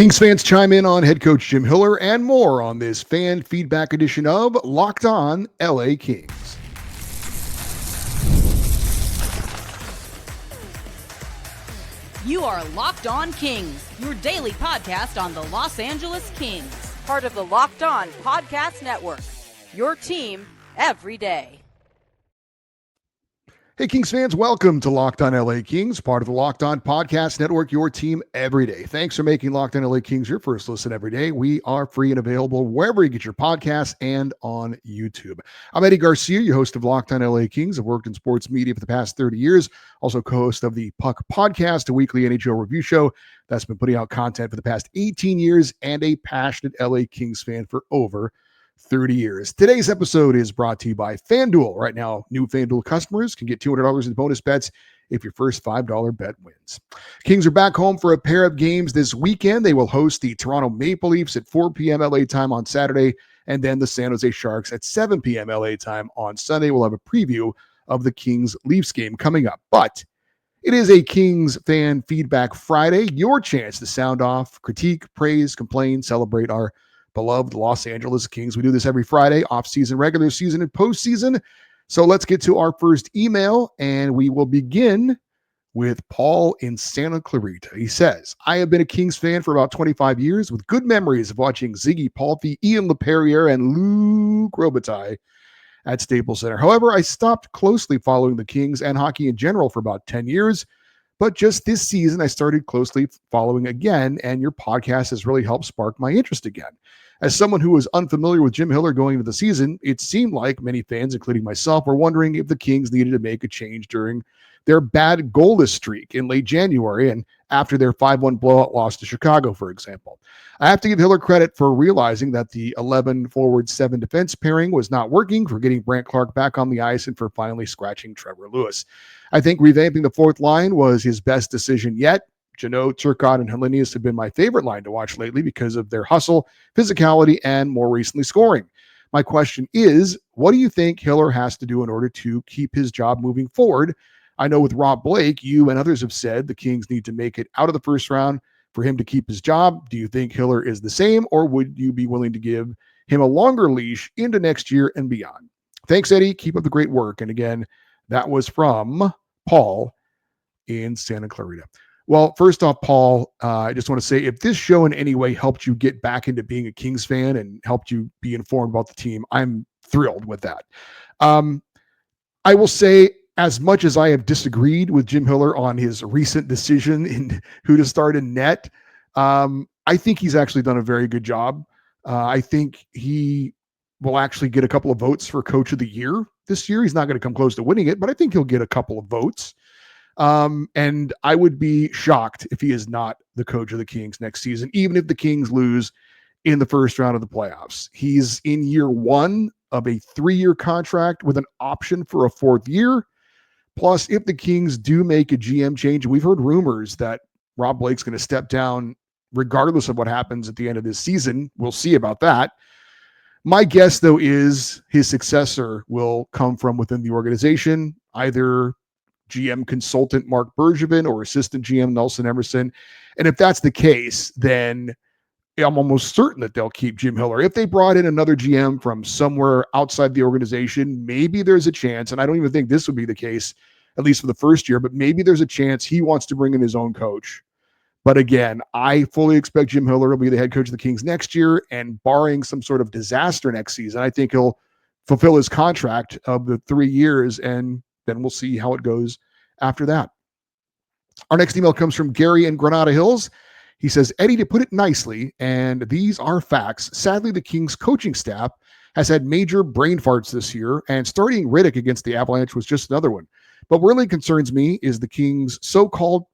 Kings fans, chime in on head coach Jim Hiller and more on this fan feedback edition of Locked On LA Kings. You are Locked On Kings, your daily podcast on the Los Angeles Kings. Part of the Locked On Podcast Network, your team every day. Hey, Kings fans, welcome to Locked On LA Kings, part of the Locked On Podcast Network, your team every day. Thanks for making Locked On LA Kings your first listen every day. We are free and available wherever you get your podcasts and on YouTube. I'm Eddie Garcia, your host of Locked On LA Kings. I've worked in sports media for the past 30 years, also co-host of the Puck Podcast, a weekly NHL review show that's been putting out content for the past 18 years, and a passionate LA Kings fan for over 30 years. Today's episode is brought to you by FanDuel. Right now, new FanDuel customers can get $200 in bonus bets if your first $5 bet wins. Kings are back home for a pair of games this weekend. They will host the Toronto Maple Leafs at 4 p.m. LA time on Saturday, and then the San Jose Sharks at 7 p.m. LA time on Sunday. We'll have a preview of the Kings-Leafs game coming up. But it is a Kings Fan Feedback Friday, your chance to sound off, critique, praise, complain, celebrate our beloved Los Angeles Kings. We do this every Friday, off-season, regular season, and postseason. So let's get to our first email, and we will begin with Paul in Santa Clarita. He says, I have been a Kings fan for about 25 years with good memories of watching Ziggy Palffy, Ian LaPerriere, and Luc Robitaille at Staples Center. However, I stopped closely following the Kings and hockey in general for about 10 years. But just this season, I started closely following again, and your podcast has really helped spark my interest again. As someone who was unfamiliar with Jim Hiller going into the season, it seemed like many fans, including myself, were wondering if the Kings needed to make a change during their bad goalless streak in late January and after their 5-1 blowout loss to Chicago, for example. I have to give Hiller credit for realizing that the 11 forward 7 defense pairing was not working, for getting Brandt Clarke back on the ice, and for finally scratching Trevor Lewis. I think revamping the fourth line was his best decision yet. Jeannot, Turcotte, and Helenius have been my favorite line to watch lately because of their hustle, physicality, and more recently scoring. My question is, what do you think Hiller has to do in order to keep his job moving forward? I know with Rob Blake, you and others have said the Kings need to make it out of the first round for him to keep his job. Do you think Hiller is the same, or would you be willing to give him a longer leash into next year and beyond? Thanks, Eddie. Keep up the great work. And again, that was from Paul in Santa Clarita. Well, first off, Paul, I just want to say, if this show in any way helped you get back into being a Kings fan and helped you be informed about the team, I'm thrilled with that. I will say, as much as I have disagreed with Jim Hiller on his recent decision in who to start in net, I think he's actually done a very good job. I think he will actually get a couple of votes for Coach of the Year this year. He's not going to come close to winning it, but I think he'll get a couple of votes. And I would be shocked if he is not the coach of the Kings next season, even if the Kings lose in the first round of the playoffs. He's in year 1 of a 3-year contract with an option for a 4th year. Plus, if the Kings do make a GM change, we've heard rumors that Rob Blake's going to step down regardless of what happens at the end of this season. We'll see about that. My guess, though, is his successor will come from within the organization, either GM consultant Mark Bergevin or assistant GM Nelson Emerson. And if that's the case, then I'm almost certain that they'll keep Jim Hiller. If they brought in another GM from somewhere outside the organization, maybe there's a chance, and I don't even think this would be the case, at least for the first year, but maybe there's a chance he wants to bring in his own coach. But again, I fully expect Jim Hiller will be the head coach of the Kings next year, and barring some sort of disaster next season, I think he'll fulfill his contract of the 3 years, and then we'll see how it goes after that. Our next email comes from Gary in Granada Hills. He says, Eddie, to put it nicely, and these are facts, sadly, the Kings coaching staff has had major brain farts this year, and starting Riddick against the Avalanche was just another one. But what really concerns me is the Kings' so-called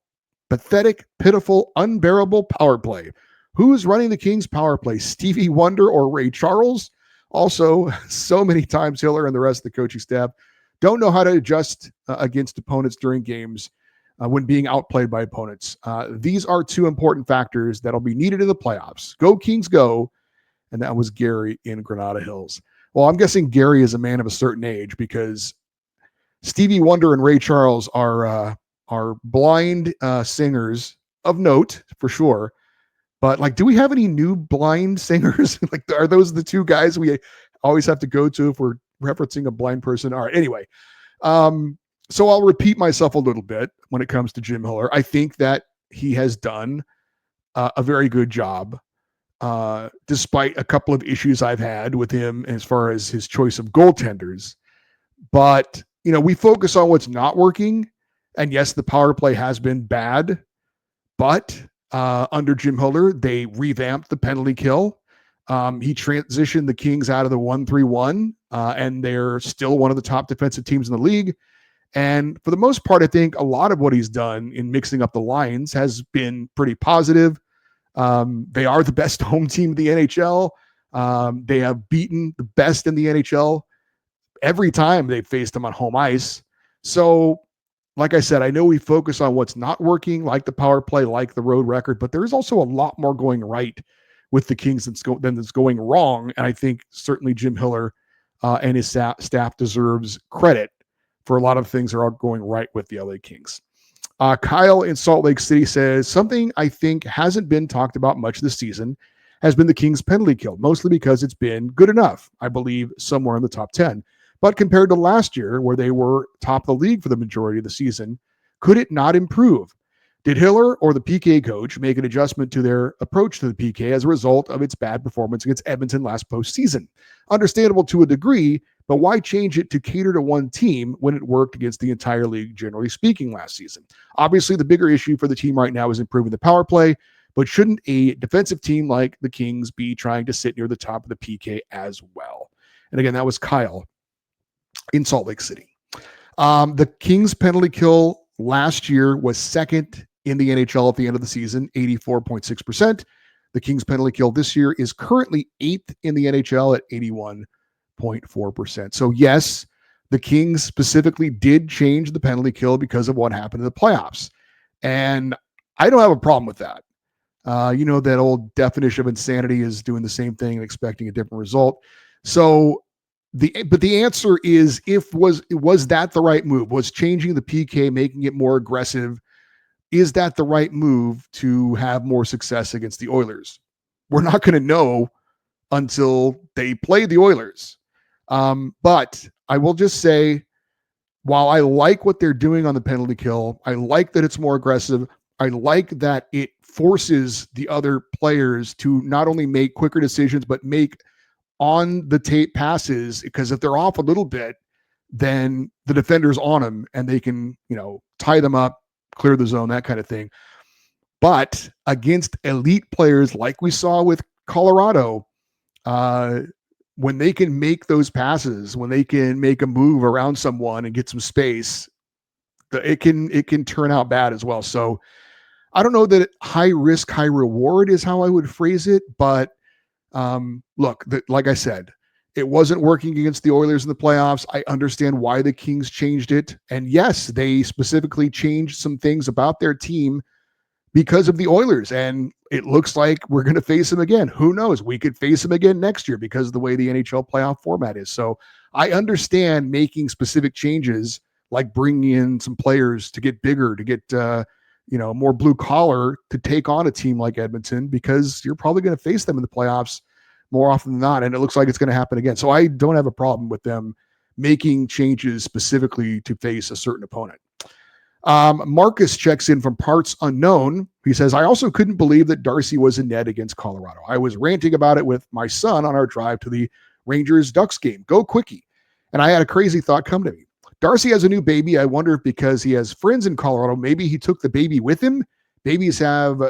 pathetic, pitiful, unbearable power play. Who's running the Kings power play, Stevie Wonder or Ray Charles? Also, so many times Hiller and the rest of the coaching staff don't know how to adjust against opponents during games when being outplayed by opponents. These are 2 important factors that'll be needed in the playoffs. Go Kings, go. And that was Gary in Granada Hills. Well, I'm guessing Gary is a man of a certain age, because Stevie Wonder and Ray Charles are blind singers of note, for sure. But like, do we have any new blind singers? Like, are those the two guys we always have to go to if we're referencing a blind person? All right. Anyway, so I'll repeat myself a little bit when it comes to Jim Hiller. I think that he has done a very good job, despite a couple of issues I've had with him as far as his choice of goaltenders. But, we focus on what's not working. And yes, the power play has been bad, but under Jim Hiller, they revamped the penalty kill. He transitioned the Kings out of the 1-3-1, and they're still one of the top defensive teams in the league. And for the most part, I think a lot of what he's done in mixing up the lines has been pretty positive. They are the best home team of the NHL. They have beaten the best in the NHL every time they've faced them on home ice. So, like I said, I know we focus on what's not working, like the power play, like the road record, but there is also a lot more going right with the Kings than that's going wrong. And I think certainly Jim Hiller and his staff deserves credit for a lot of things that are going right with the LA Kings. Kyle in Salt Lake City says, something I think hasn't been talked about much this season has been the Kings penalty kill, mostly because it's been good enough, I believe, somewhere in the top 10. But compared to last year, where they were top of the league for the majority of the season, could it not improve? Did Hiller or the PK coach make an adjustment to their approach to the PK as a result of its bad performance against Edmonton last postseason? Understandable to a degree, but why change it to cater to one team when it worked against the entire league, generally speaking, last season? Obviously, the bigger issue for the team right now is improving the power play, but shouldn't a defensive team like the Kings be trying to sit near the top of the PK as well? And again, that was Kyle in Salt Lake City. The Kings penalty kill last year was second in the NHL at the end of the season, 84.6%. The Kings penalty kill this year is currently 8th in the NHL at 81.4%. So yes, the Kings specifically did change the penalty kill because of what happened in the playoffs. And I don't have a problem with that. That old definition of insanity is doing the same thing and expecting a different result. So the answer is, was that the right move? Was changing the PK, making it more aggressive, is that the right move to have more success against the Oilers? We're not going to know until they play the Oilers. But I will just say, while I like what they're doing on the penalty kill, I like that it's more aggressive. I like that it forces the other players to not only make quicker decisions, but make on the tape passes, because if they're off a little bit, then the defender's on them and they can, tie them up, clear the zone, that kind of thing. But against elite players like we saw with Colorado, when they can make those passes, when they can make a move around someone and get some space, it can turn out bad as well. So I don't know that high risk, high reward is how I would phrase it, but look, like I said, it wasn't working against the Oilers in the playoffs. I understand why the Kings changed it. And yes, they specifically changed some things about their team because of the Oilers. And it looks like we're going to face them again. Who knows? We could face them again next year because of the way the NHL playoff format is. So I understand making specific changes, like bringing in some players to get bigger, to get, more blue collar to take on a team like Edmonton, because you're probably going to face them in the playoffs more often than not. And it looks like it's going to happen again. So I don't have a problem with them making changes specifically to face a certain opponent. Marcus checks in from Parts Unknown. He says, I also couldn't believe that Darcy was in net against Colorado. I was ranting about it with my son on our drive to the Rangers-Ducks game. Go Quickie. And I had a crazy thought come to me. Darcy has a new baby. I wonder if because he has friends in Colorado, maybe he took the baby with him. Babies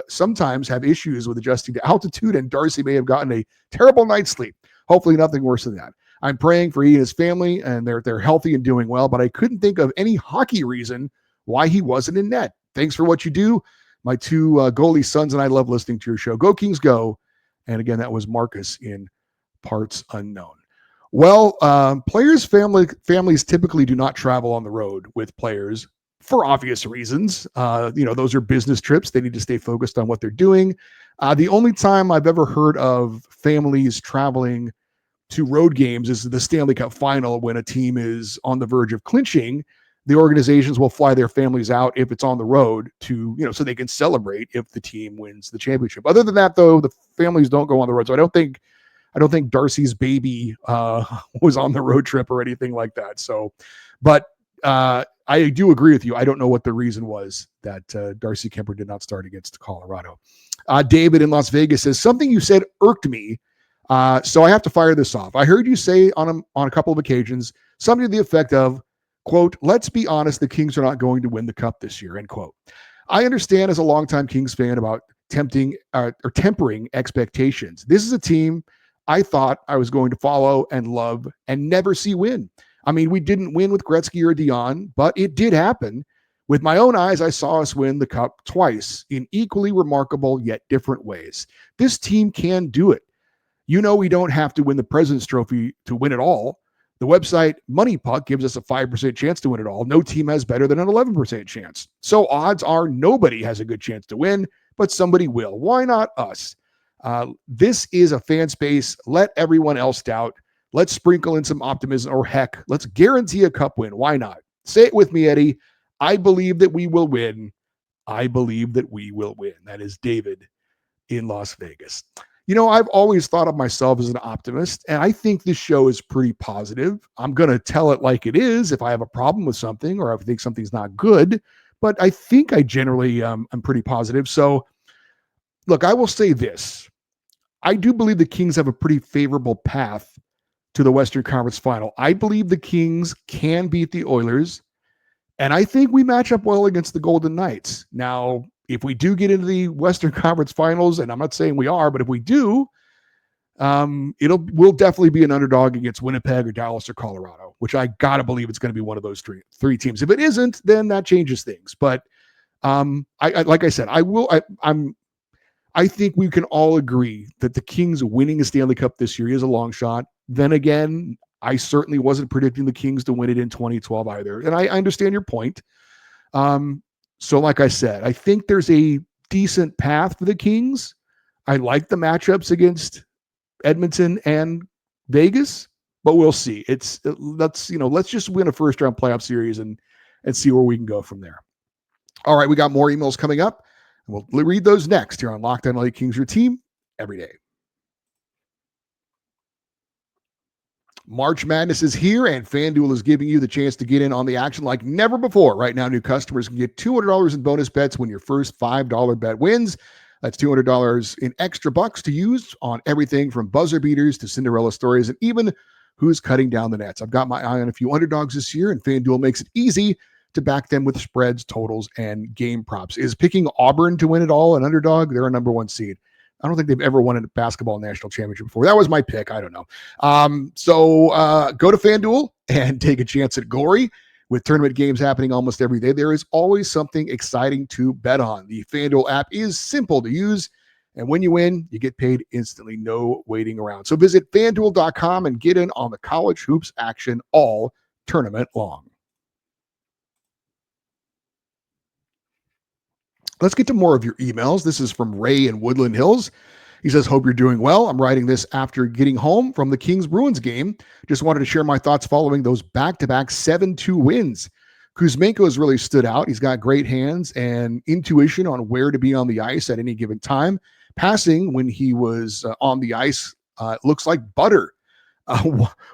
sometimes have issues with adjusting to altitude, and Darcy may have gotten a terrible night's sleep. Hopefully nothing worse than that. I'm praying for he and his family, and they're healthy and doing well, but I couldn't think of any hockey reason why he wasn't in net. Thanks for what you do. My two goalie sons and I love listening to your show. Go Kings, go. And again, that was Marcus in Parts Unknown. Well, players' families typically do not travel on the road with players for obvious reasons. Those are business trips. They need to stay focused on what they're doing. The only time I've ever heard of families traveling to road games is the Stanley Cup final, when a team is on the verge of clinching. the organizations will fly their families out if it's on the road to, so they can celebrate if the team wins the championship. Other than that, though, the families don't go on the road. So I don't think Darcy's baby was on the road trip or anything like that. So, but I do agree with you. I don't know what the reason was that Darcy Kemper did not start against Colorado. David in Las Vegas says, something you said irked me. So I have to fire this off. I heard you say on a couple of occasions, something to the effect of, quote, let's be honest, the Kings are not going to win the cup this year, end quote. I understand as a longtime Kings fan about tempering expectations. This is a team I thought I was going to follow and love and never see win. I mean, we didn't win with Gretzky or Dion, but it did happen. With my own eyes, I saw us win the cup twice in equally remarkable yet different ways. This team can do it. We don't have to win the President's Trophy to win it all. The website Money Puck gives us a 5% chance to win it all. No team has better than an 11% chance. So odds are nobody has a good chance to win, but somebody will. Why not us? This is a fan space. Let everyone else doubt. Let's sprinkle in some optimism, or heck, let's guarantee a cup win. Why not? Say it with me, Eddie. I believe that we will win. I believe that we will win. That is David in Las Vegas. I've always thought of myself as an optimist, and I think this show is pretty positive. I'm going to tell it like it is if I have a problem with something or I think something's not good, but I think I generally I'm pretty positive. So, look, I will say this. I do believe the Kings have a pretty favorable path to the Western Conference Final. I believe the Kings can beat the Oilers, and I think we match up well against the Golden Knights. Now, if we do get into the Western Conference Finals, and I'm not saying we are, but if we do, we'll definitely be an underdog against Winnipeg or Dallas or Colorado, which I gotta believe it's going to be one of those three teams. If it isn't, then that changes things. But like I said, I think we can all agree that the Kings winning a Stanley Cup this year is a long shot. Then again, I certainly wasn't predicting the Kings to win it in 2012 either, and I understand your point. So like I said, I think there's a decent path for the Kings. I like the matchups against Edmonton and Vegas, but we'll see. Let's just win a first round playoff series and see where we can go from there. All right, we got more emails coming up, and we'll read those next here on Locked On LA Kings, your team every day. March Madness is here, and FanDuel is giving you the chance to get in on the action like never before. Right now, new customers can get $200 in bonus bets when your first $5 bet wins. That's $200 in extra bucks to use on everything from buzzer beaters to Cinderella stories and even who's cutting down the nets. I've got my eye on a few underdogs this year, and FanDuel makes it easy to back them with spreads, totals, and game props. Is picking Auburn to win it all an underdog? They're a number one seed. I don't think they've ever won a basketball national championship before. That was my pick. I don't know. So go to FanDuel and take a chance at glory. With tournament games happening almost every day, there is always something exciting to bet on. The FanDuel app is simple to use, and when you win, you get paid instantly, no waiting around. So visit FanDuel.com and get in on the college hoops action all tournament long. Let's get to more of your emails. This is from Ray in Woodland Hills. He says, hope you're doing well. I'm writing this after getting home from the Kings-Bruins game. Just wanted to share my thoughts following those back-to-back 7-2 wins. Kuzmenko has really stood out. He's got great hands and intuition on where to be on the ice at any given time. Passing when he was on the ice looks like butter.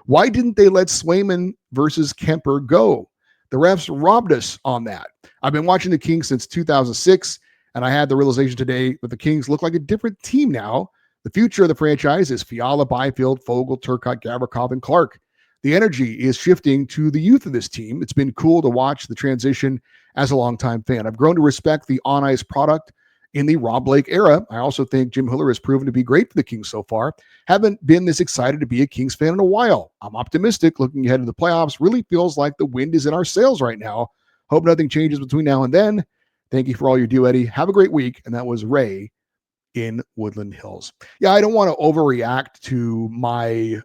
Why didn't they let Swayman versus Kemper go? The refs robbed us on that. I've been watching the Kings since 2006, and I had the realization today that the Kings look like a different team now. The future of the franchise is Fiala, Byfield, Fogle, Turcotte, Gavrikov, and Clark. The energy is shifting to the youth of this team. It's been cool to watch the transition as a longtime fan. I've grown to respect the on-ice product in the Rob Blake era. I also think Jim Hiller has proven to be great for the Kings so far. Haven't been this excited to be a Kings fan in a while. I'm optimistic looking ahead to the playoffs. Really feels like the wind is in our sails right now. Hope nothing changes between now and then. Thank you for all you do, Eddie. Have a great week. And that was Ray in Woodland Hills. Yeah, I don't want to overreact to my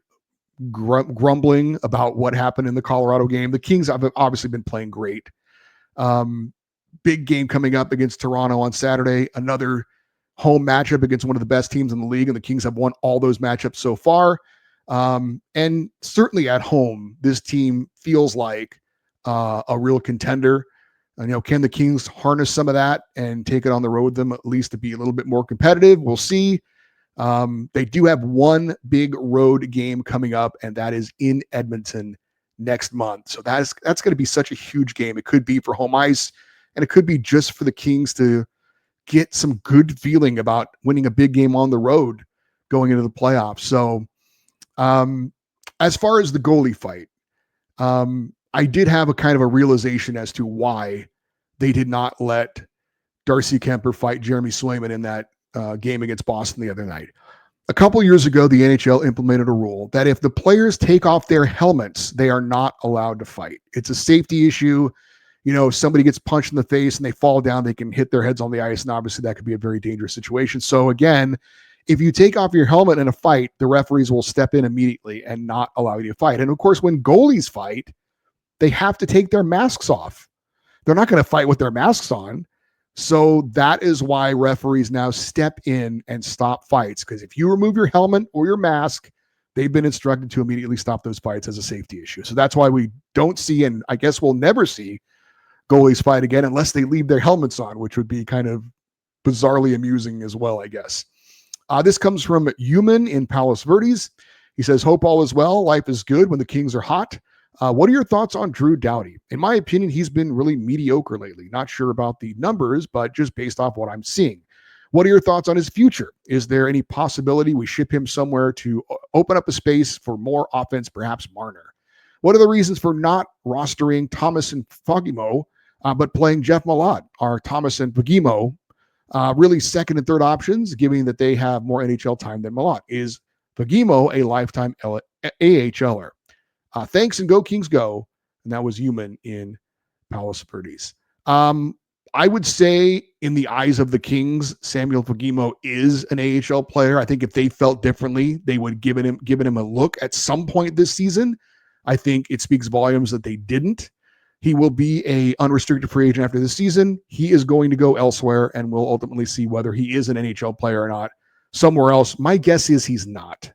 grumbling about what happened in the Colorado game. The Kings have obviously been playing great. Big game coming up against Toronto on Saturday. Another home matchup against one of the best teams in the league, and the Kings have won all those matchups so far. And certainly at home, this team feels like a real contender. Can the Kings harness some of that and take it on the road with them, at least to be a little bit more competitive? We'll see. They do have one big road game coming up, and that is in Edmonton next month. So that's going to be such a huge game. It could be for home ice, and it could be just for the Kings to get some good feeling about winning a big game on the road going into the playoffs. So as far as the goalie fight, I did have a kind of a realization as to why they did not let Darcy Kemper fight Jeremy Swayman in that game against Boston the other night. A couple years ago, the NHL implemented a rule that if the players take off their helmets, they are not allowed to fight. It's a safety issue. If somebody gets punched in the face and they fall down, they can hit their heads on the ice, and obviously that could be a very dangerous situation. So again, if you take off your helmet in a fight, the referees will step in immediately and not allow you to fight. And of course, when goalies fight, they have to take their masks off. They're not going to fight with their masks on. So that is why referees now step in and stop fights. Because if you remove your helmet or your mask, they've been instructed to immediately stop those fights as a safety issue. So that's why we don't see, and I guess we'll never see, goalies fight again unless they leave their helmets on, which would be kind of bizarrely amusing as well, I guess. This comes from Human in Palos Verdes. He says, hope all is well. Life is good when the Kings are hot. What are your thoughts on Drew Doughty? In my opinion, he's been really mediocre lately. Not sure about the numbers, but just based off what I'm seeing. What are your thoughts on his future? Is there any possibility we ship him somewhere to open up a space for more offense, perhaps Marner? What are the reasons for not rostering Thomas and Fagimo, but playing Jeff Malott? Are Thomas and Fagimo really second and third options, given that they have more NHL time than Malott? Is Fagimo a lifetime AHLer? Thanks and go Kings go. And that was Human in Palos Verdes. I would say in the eyes of the Kings, Samuel Fagimo is an AHL player. I think if they felt differently, they would give him a look at some point this season. I think it speaks volumes that they didn't. He will be a unrestricted free agent after this season. He is going to go elsewhere, and we'll ultimately see whether he is an NHL player or not somewhere else. My guess is he's not.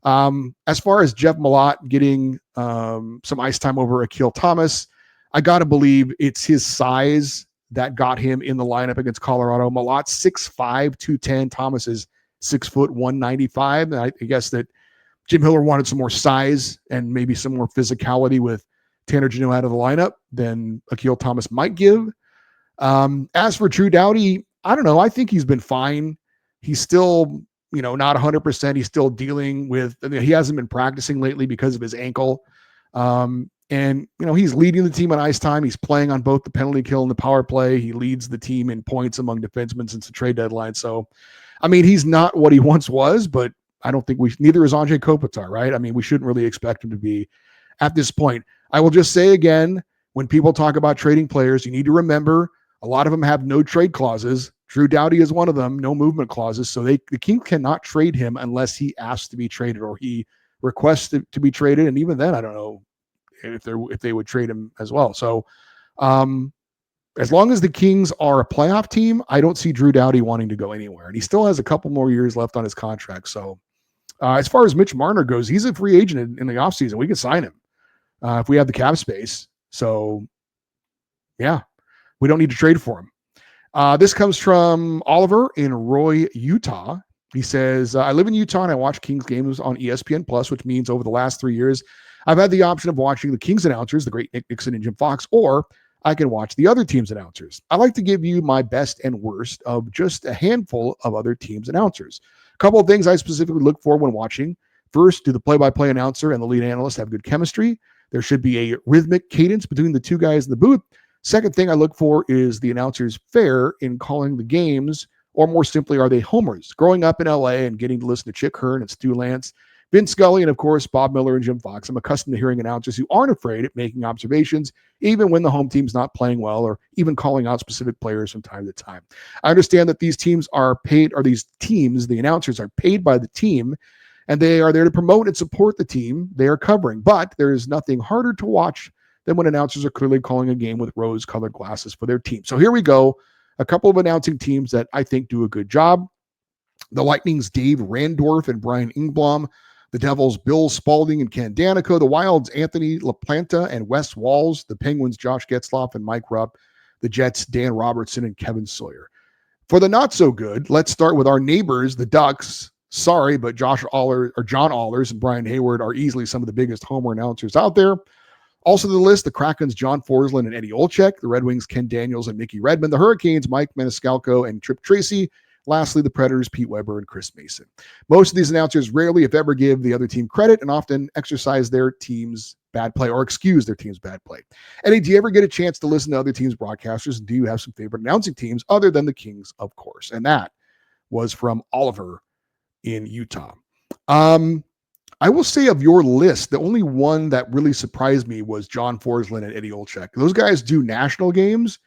As far as Jeff Malott getting some ice time over Akil Thomas, I got to believe it's his size that got him in the lineup against Colorado. Malott's 6'5", 210. Thomas is 6 foot 195. And I guess that Jim Hiller wanted some more size and maybe some more physicality with Tanner Jeannot out of the lineup than Akil Thomas might give. As for Drew Doughty, I don't know. I think he's been fine. He's still, not 100%. He's still dealing with, he hasn't been practicing lately because of his ankle. And he's leading the team on ice time. He's playing on both the penalty kill and the power play. He leads the team in points among defensemen since the trade deadline. So, he's not what he once was, but I don't think neither is Andrei Kopitar, right? We shouldn't really expect him to be at this point. I will just say again, when people talk about trading players, you need to remember a lot of them have no trade clauses. Drew Doughty is one of them, no movement clauses. So the King cannot trade him unless he asks to be traded or he requests to be traded. And even then, I don't know if they would trade him as well. So as long as the Kings are a playoff team, I don't see Drew Doughty wanting to go anywhere. And he still has a couple more years left on his contract. So as far as Mitch Marner goes, he's a free agent in the offseason. We can sign him if we have the cap space. So, yeah, we don't need to trade for him. This comes from Oliver in Roy, Utah. He says, I live in Utah and I watch Kings games on ESPN Plus, which means over the last 3 years, I've had the option of watching the Kings announcers, the great Nick Nixon and Jim Fox, or I can watch the other teams' announcers. I like to give you my best and worst of just a handful of other teams' announcers. A couple of things I specifically look for when watching. First, do the play-by-play announcer and the lead analyst have good chemistry? There should be a rhythmic cadence between the two guys in the booth. Second thing I look for is the announcers fair in calling the games, or more simply, are they homers? Growing up in LA and getting to listen to Chick Hearn and Stu Lance, Vin Scully, and of course, Bob Miller and Jim Fox, I'm accustomed to hearing announcers who aren't afraid at making observations, even when the home team's not playing well, or even calling out specific players from time to time. I understand that these teams are paid, or these teams, the announcers are paid by the team, and they are there to promote and support the team they are covering. But there is nothing harder to watch than when announcers are clearly calling a game with rose-colored glasses for their team. So here we go. A couple of announcing teams that I think do a good job. The Lightning's Dave Randorf and Brian Ingblom The Devils, Bill Spalding and Ken Danico. The Wilds, Anthony LaPlanta and Wes Walls. The Penguins, Josh Getzloff and Mike Rupp. The Jets, Dan Robertson and Kevin Sawyer. For the not so good, let's start with our neighbors, the Ducks. Sorry, but John Allers and Brian Hayward are easily some of the biggest homer announcers out there. Also the list, the Krakens, John Forsland and Eddie Olczyk. The Red Wings, Ken Daniels and Mickey Redmond. The Hurricanes, Mike Maniscalco and Trip Tracy. Lastly, the Predators, Pete Weber and Chris Mason. Most of these announcers rarely, if ever, give the other team credit and often exercise their team's bad play or excuse their team's bad play. Eddie, do you ever get a chance to listen to other teams' broadcasters? And do you have some favorite announcing teams other than the Kings, of course? And that was from Oliver in Utah. I will say of your list, the only one that really surprised me was John Forsland and Eddie Olczyk. Those guys do national games,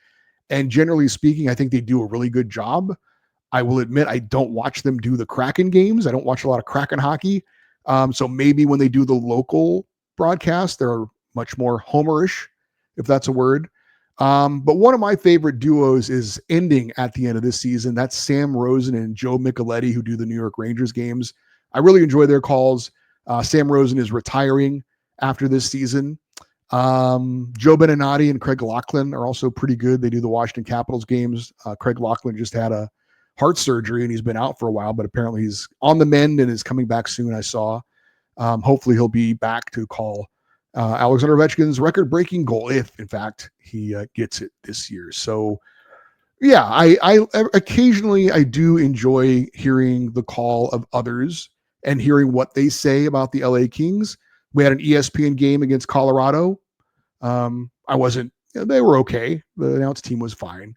and generally speaking, I think they do a really good job. I will admit I don't watch them do the Kraken games. I don't watch a lot of Kraken hockey. So maybe when they do the local broadcast, they're much more homerish, if that's a word. But one of my favorite duos is ending at the end of this season. That's Sam Rosen and Joe Micheletti, who do the New York Rangers games. I really enjoy their calls. Sam Rosen is retiring after this season. Joe Beninati and Craig Laughlin are also pretty good. They do the Washington Capitals games. Craig Laughlin just had a heart surgery and he's been out for a while, but apparently he's on the mend and is coming back soon. I saw. Hopefully he'll be back to call Alexander Ovechkin's record-breaking goal, if in fact he gets it this year. So yeah, I occasionally I do enjoy hearing the call of others and hearing what they say about the LA Kings. We had an ESPN game against Colorado. They were okay. The announced team was fine.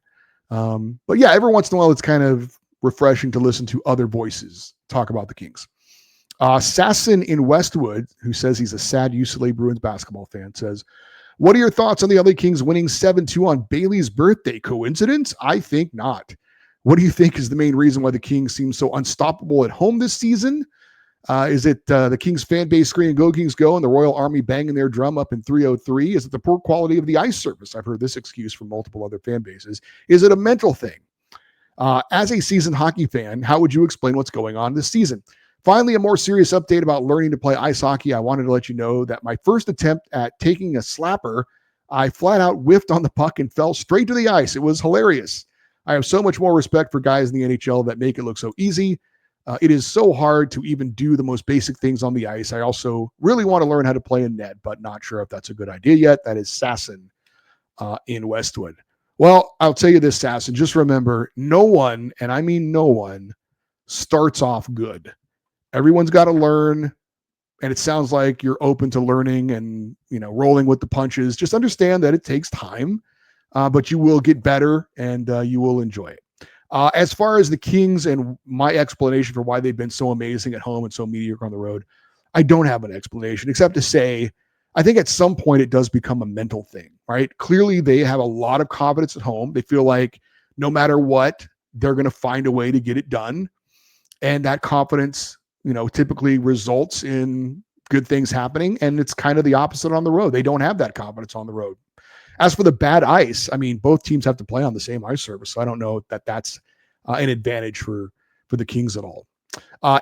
But yeah, every once in a while, it's kind of refreshing to listen to other voices talk about the Kings. Sasson in Westwood, who says he's a sad UCLA Bruins basketball fan, says, what are your thoughts on the LA Kings winning 7-2 on Bailey's birthday? Coincidence? I think not. What do you think is the main reason why the Kings seem so unstoppable at home this season? Is it the Kings fan base screaming, go Kings go, and the Royal Army banging their drum up in 303? Is it the poor quality of the ice surface? I've heard this excuse from multiple other fan bases. Is it a mental thing? As a seasoned hockey fan, how would you explain what's going on this season? Finally, a more serious update about learning to play ice hockey. I wanted to let you know that my first attempt at taking a slapper, I flat out whiffed on the puck and fell straight to the ice. It was hilarious. I have so much more respect for guys in the NHL that make it look so easy. It is so hard to even do the most basic things on the ice. I also really want to learn how to play in net, but not sure if that's a good idea yet. That is Sasson in Westwood. Well, I'll tell you this, Sasson. Just remember, no one, and I mean no one, starts off good. Everyone's got to learn, and it sounds like you're open to learning and, rolling with the punches. Just understand that it takes time, but you will get better and you will enjoy it. As far as the Kings and my explanation for why they've been so amazing at home and so mediocre on the road, I don't have an explanation except to say, I think at some point it does become a mental thing, right? Clearly they have a lot of confidence at home. They feel like no matter what, they're going to find a way to get it done. And that confidence, typically results in good things happening. And it's kind of the opposite on the road. They don't have that confidence on the road. As for the bad ice, both teams have to play on the same ice surface. So I don't know that that's an advantage for the Kings at all.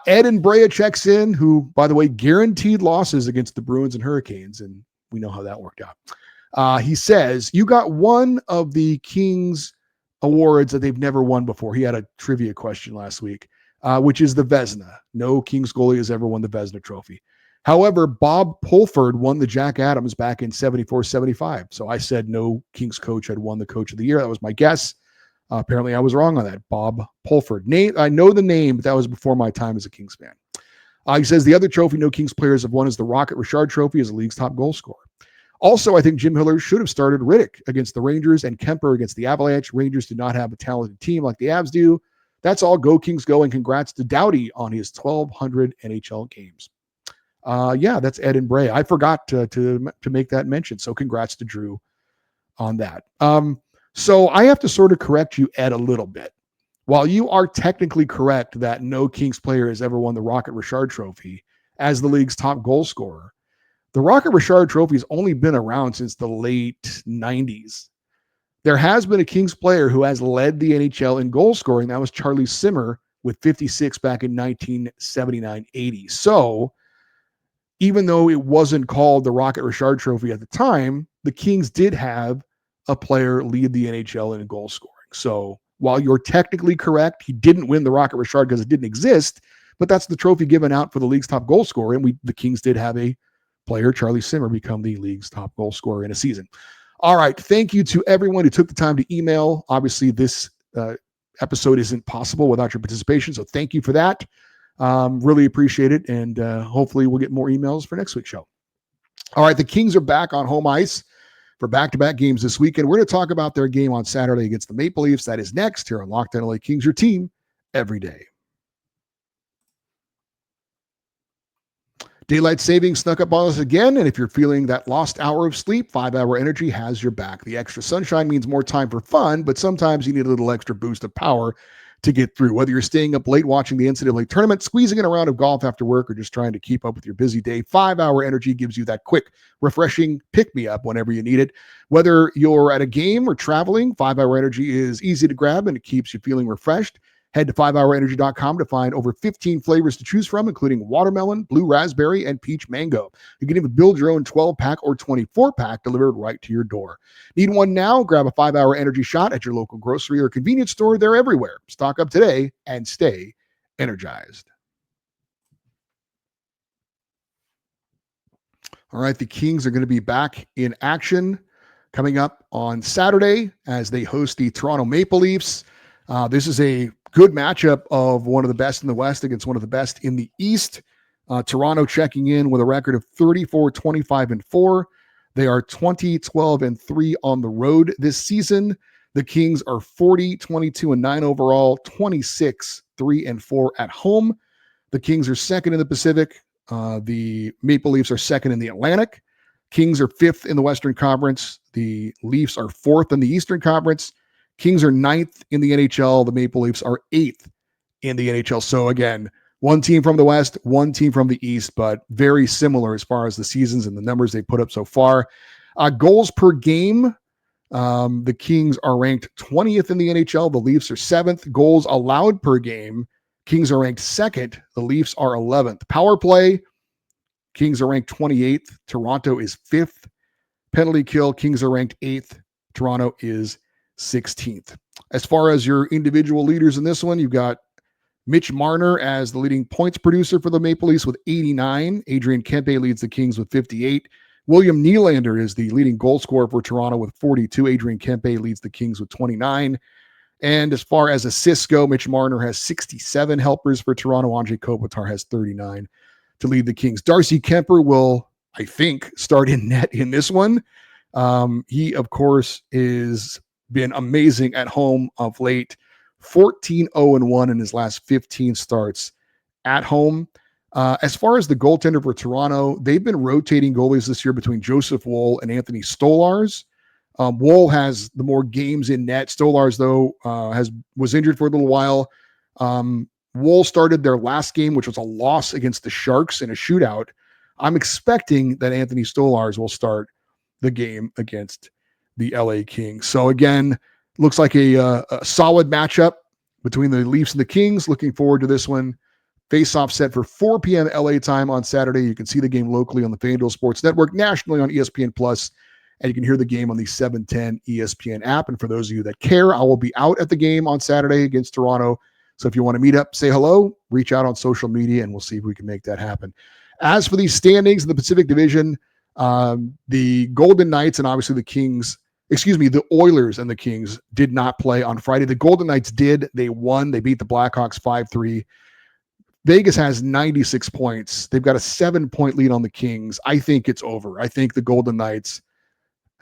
Ed and Brea checks in, who, by the way, guaranteed losses against the Bruins and Hurricanes. And we know how that worked out. He says, you got one of the Kings awards that they've never won before. He had a trivia question last week, which is the Vezina. No Kings goalie has ever won the Vezina trophy. However, Bob Pulford won the Jack Adams back in 74-75. So I said no Kings coach had won the Coach of the Year. That was my guess. Apparently I was wrong on that. Bob Pulford. I know the name, but that was before my time as a Kings fan. He says the other trophy no Kings players have won is the Rocket Richard Trophy as the league's top goal scorer. Also, I think Jim Hiller should have started Riddick against the Rangers and Kemper against the Avalanche. Rangers do not have a talented team like the Avs do. That's all. Go Kings go, and congrats to Doughty on his 1,200 NHL games. That's Ed and Brea. I forgot to make that mention. So congrats to Drew on that. So I have to sort of correct you, Ed, a little bit. While you are technically correct that no Kings player has ever won the Rocket Richard Trophy as the league's top goal scorer, the Rocket Richard Trophy has only been around since the late 90s. There has been a Kings player who has led the NHL in goal scoring. That was Charlie Simmer with 56 back in 1979-80. So even though it wasn't called the Rocket Richard Trophy at the time, the Kings did have a player lead the NHL in goal scoring. So while you're technically correct, he didn't win the Rocket Richard because it didn't exist, but that's the trophy given out for the league's top goal scorer. And the Kings did have a player, Charlie Simmer, become the league's top goal scorer in a season. All right. Thank you to everyone who took the time to email. Obviously, this episode isn't possible without your participation. So thank you for that. Really appreciate it. And hopefully we'll get more emails for next week's show. All right. The Kings are back on home ice for back-to-back games this weekend. We're going to talk about their game on Saturday against the Maple Leafs. That is next here on Locked On LA Kings, your team every day. Daylight savings snuck up on us again, and if you're feeling that lost hour of sleep, 5-Hour Energy has your back. The extra sunshine means more time for fun, but sometimes you need a little extra boost of power to get through. Whether you're staying up late watching the NCAA tournament, squeezing in a round of golf after work, or just trying to keep up with your busy day, 5-Hour Energy gives you that quick, refreshing pick-me-up whenever you need it. Whether you're at a game or traveling, 5-Hour Energy is easy to grab, and it keeps you feeling refreshed. Head to 5hourenergy.com to find over 15 flavors to choose from, including watermelon, blue raspberry, and peach mango. You can even build your own 12-pack or 24-pack delivered right to your door. Need one now? Grab a 5-Hour Energy shot at your local grocery or convenience store. They're everywhere. Stock up today and stay energized. All right, the Kings are going to be back in action coming up on Saturday as they host the Toronto Maple Leafs. This is a good matchup of one of the best in the West against one of the best in the East. Toronto checking in with a record of 34-25-4. They are 20-12-3 on the road this season. The Kings are 40-22-9 overall, 26-3-4 at home. The Kings are second in the Pacific. The Maple Leafs are second in the Atlantic. Kings are fifth in the Western Conference. The Leafs are fourth in the Eastern Conference. Kings are ninth in the NHL. The Maple Leafs are eighth in the NHL. So again, one team from the West, one team from the East, but very similar as far as the seasons and the numbers they put up so far. Goals per game, the Kings are ranked 20th in the NHL. The Leafs are 7th. Goals allowed per game, Kings are ranked 2nd. The Leafs are 11th. Power play, Kings are ranked 28th. Toronto is 5th. Penalty kill, Kings are ranked 8th. Toronto is 16th. As far as your individual leaders in this one, you've got Mitch Marner as the leading points producer for the Maple Leafs with 89. Adrian Kempe leads the Kings with 58. William Nylander is the leading goal scorer for Toronto with 42. Adrian Kempe leads the Kings with 29. And as far as assists go, Mitch Marner has 67 helpers for Toronto. Andrei Kopitar has 39 to lead the Kings. Darcy Kemper will, I think, start in net in this one. He, of course, is been amazing at home of late. 14-0-1 in his last 15 starts at home. As far as the goaltender for Toronto, they've been rotating goalies this year between Joseph Woll and Anthony Stolarz. Woll has the more games in net. Stolarz, though, was injured for a little while. Woll started their last game, which was a loss against the Sharks in a shootout. I'm expecting that Anthony Stolarz will start the game against the LA Kings. So again, looks like a solid matchup between the Leafs and the Kings. Looking forward to this one. Face-off set for 4 p.m. LA time on Saturday. You can see the game locally on the FanDuel Sports Network, nationally on ESPN Plus, and you can hear the game on the 710 ESPN app. And for those of you that care, I will be out at the game on Saturday against Toronto. So if you want to meet up, say hello, reach out on social media, and we'll see if we can make that happen. As for these standings in the Pacific Division, the Golden Knights and obviously the Oilers and the Kings did not play on Friday. The Golden Knights did. They won. They beat the Blackhawks 5-3. Vegas has 96 points. They've got a 7-point lead on the Kings. I think it's over. I think the Golden Knights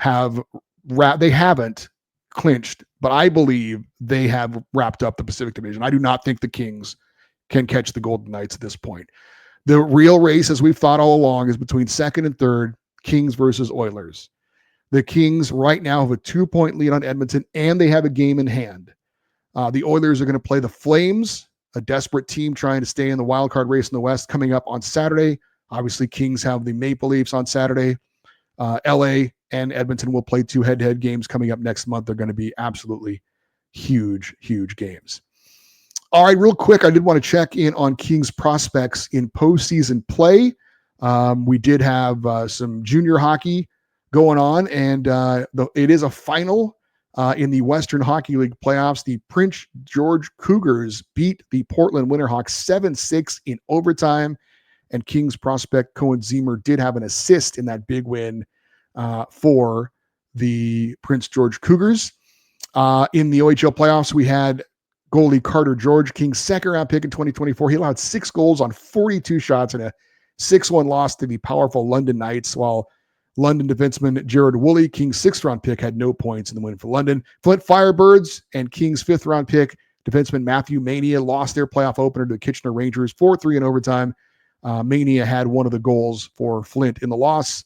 they haven't clinched, but I believe they have wrapped up the Pacific Division. I do not think the Kings can catch the Golden Knights at this point. The real race, as we've thought all along, is between second and third, Kings versus Oilers. The Kings right now have a 2-point lead on Edmonton, and they have a game in hand. The Oilers are going to play the Flames, a desperate team trying to stay in the wild card race in the West, coming up on Saturday. Obviously, Kings have the Maple Leafs on Saturday. LA and Edmonton will play 2 head-to-head games coming up next month. They're going to be absolutely huge, huge games. All right, real quick, I did want to check in on Kings prospects in postseason play. We did have some junior hockey going on, and it is a final in the Western Hockey League playoffs. The Prince George Cougars beat the Portland Winterhawks 7-6 in overtime, and Kings prospect Cohen Zemer did have an assist in that big win for the Prince George Cougars. In the OHL playoffs, we had goalie Carter George, Kings' second-round pick in 2024. He allowed 6 goals on 42 shots in a 6-1 loss to the powerful London Knights, while London defenseman Jared Woolley, Kings' 6th-round pick, had no points in the win for London. Flint Firebirds and Kings' 5th-round pick, defenseman Matthew Mania, lost their playoff opener to the Kitchener Rangers 4-3 in overtime. Mania had one of the goals for Flint in the loss.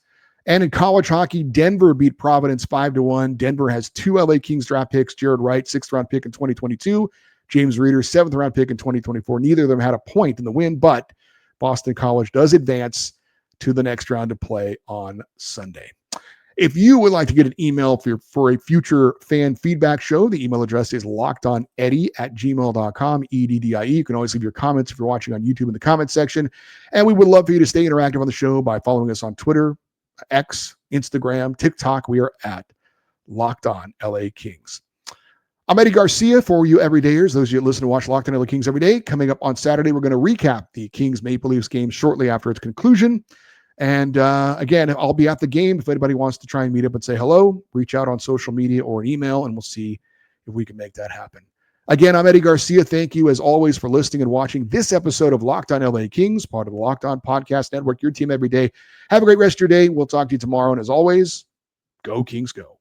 And in college hockey, Denver beat Providence 5-1. Denver has 2 LA Kings draft picks, Jared Wright, 6th-round pick in 2022, James Reeder, 7th-round pick in 2024. Neither of them had a point in the win, but Boston College does advance to the next round to play on Sunday. If you would like to get an email for a future fan feedback show, the email address is lockedoneddie@gmail.com, EDDIE. You can always leave your comments if you're watching on YouTube in the comments section. And we would love for you to stay interactive on the show by following us on Twitter, X, Instagram, TikTok. We are at Locked On LA Kings. I'm Eddie Garcia for you everydayers, those of you that listen to watch Locked On LA Kings every day. Coming up on Saturday, we're going to recap the Kings Maple Leafs game shortly after its conclusion. And again, I'll be at the game. If anybody wants to try and meet up and say hello, reach out on social media or an email, and we'll see if we can make that happen. Again, I'm Eddie Garcia. Thank you, as always, for listening and watching this episode of Locked On LA Kings, part of the Locked On Podcast Network, your team every day. Have a great rest of your day. We'll talk to you tomorrow. And as always, go Kings, go.